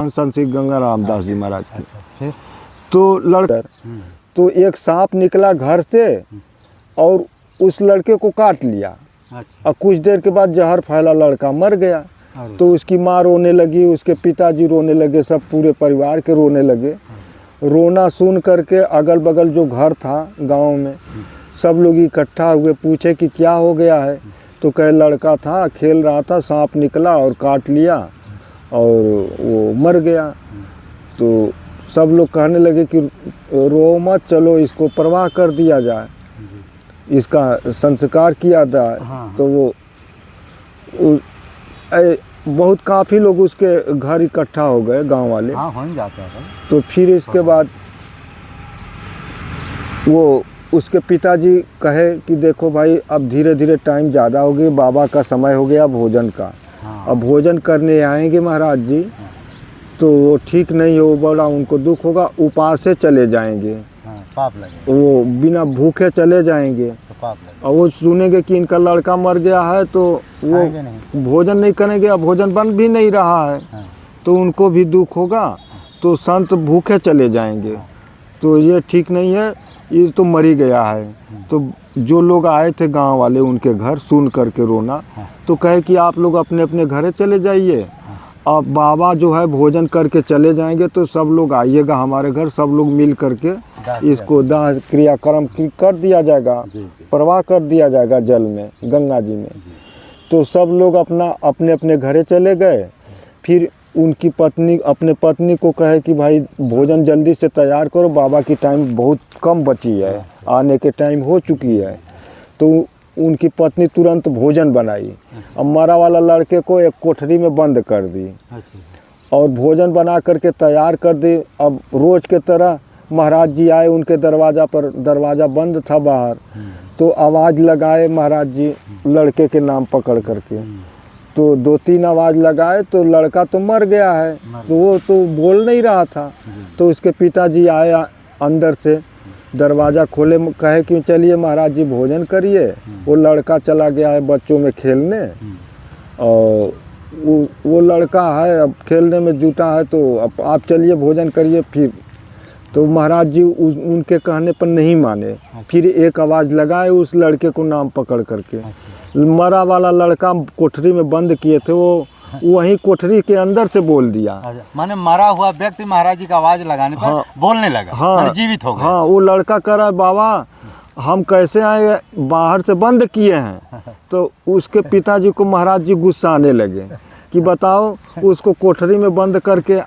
संत श्री गंगा रामदास जी महाराज। अच्छा, फिर तो लड़का तो एक सांप निकला घर से और उस लड़के को काट लिया। अच्छा, और कुछ देर के बाद जहर फैला, लड़का मर गया। अरे, तो उसकी माँ रोने लगी, उसके पिताजी रोने लगे, सब पूरे परिवार के रोने लगे। रोना सुन करके अगल बगल जो घर था गांव में सब लोग इकट्ठा हुए, पूछे कि क्या हो गया है। तो कहे लड़का था, खेल रहा था, सांप निकला और काट लिया और वो मर गया। तो सब लोग कहने लगे कि रो मत, चलो इसको परवाह कर दिया जाए, इसका संस्कार किया जाए। हाँ। तो वो बहुत काफ़ी लोग उसके घर इकट्ठा हो गए, गांव वाले। हाँ, हो ही जाता है। तो फिर इसके बाद वो उसके पिताजी कहे कि देखो भाई, अब धीरे धीरे टाइम ज़्यादा हो गया, बाबा का समय हो गया भोजन का। हाँ। अब भोजन करने आएंगे महाराज जी, तो वो ठीक नहीं हो, बोला उनको दुख होगा, उपास से चले जाएंगे। हाँ, पाप लगे, वो बिना भूखे चले जाएंगे तो पाप लगे, और वो सुनेंगे कि इनका लड़का मर गया है, तो वो आएंगे नहीं। भोजन नहीं करेंगे, भोजन बन भी नहीं रहा है। हाँ, तो उनको भी दुख होगा, तो संत भूखे चले जाएंगे। तो ये ठीक नहीं है, ये तो मर ही गया है। तो जो लोग आए थे गांव वाले उनके घर सुन करके रोना, तो कहे कि आप लोग अपने अपने घरे चले जाइए, अब बाबा जो है भोजन करके चले जाएंगे, तो सब लोग आइएगा हमारे घर, सब लोग मिल करके इसको दाह क्रियाक्रम कर दिया जाएगा, जी जी, प्रवाह कर दिया जाएगा जल में, गंगा जी में। तो सब लोग अपने अपने घरे चले गए। फिर उनकी पत्नी अपने पत्नी को कहे कि भाई भोजन जल्दी से तैयार करो, बाबा की टाइम बहुत कम बची है, आने के टाइम हो चुकी है। तो उनकी पत्नी तुरंत भोजन बनाई। अब मरा वाला लड़के को एक कोठरी में बंद कर दी अच्छा, और भोजन बना करके तैयार कर दी। अब रोज के तरह महाराज जी आए उनके दरवाज़ा पर, दरवाज़ा बंद था बाहर। तो आवाज़ लगाए महाराज जी लड़के के नाम पकड़ करके। तो 2-3 आवाज़ लगाए, तो लड़का तो मर गया है, तो वो तो बोल नहीं रहा था। तो उसके पिताजी आए अंदर से, दरवाज़ा खोले, कहे कि चलिए महाराज जी भोजन करिए। वो लड़का चला गया है बच्चों में खेलने, और वो लड़का है अब खेलने में जुटा है, तो अब आप चलिए भोजन करिए। फिर तो महाराज जी उनके कहने पर नहीं माने। फिर एक आवाज़ लगाए उस लड़के को नाम पकड़ करके। मरा वाला लड़का कोठरी में बंद किए थे, वो वहीं कोठरी के अंदर से बोल दिया। अच्छा, माने मरा हुआ व्यक्ति महाराज जी का आवाज लगाने पर हाँ, बोलने लगा, हाँ, माने जीवित हो गया। हाँ, वो लड़का कह रहा है बाबा हम कैसे आए, बाहर से बंद किए हैं। तो उसके पिताजी को महाराज जी गुस्सा आने लगे कि बताओ, उसको कोठरी में बंद करके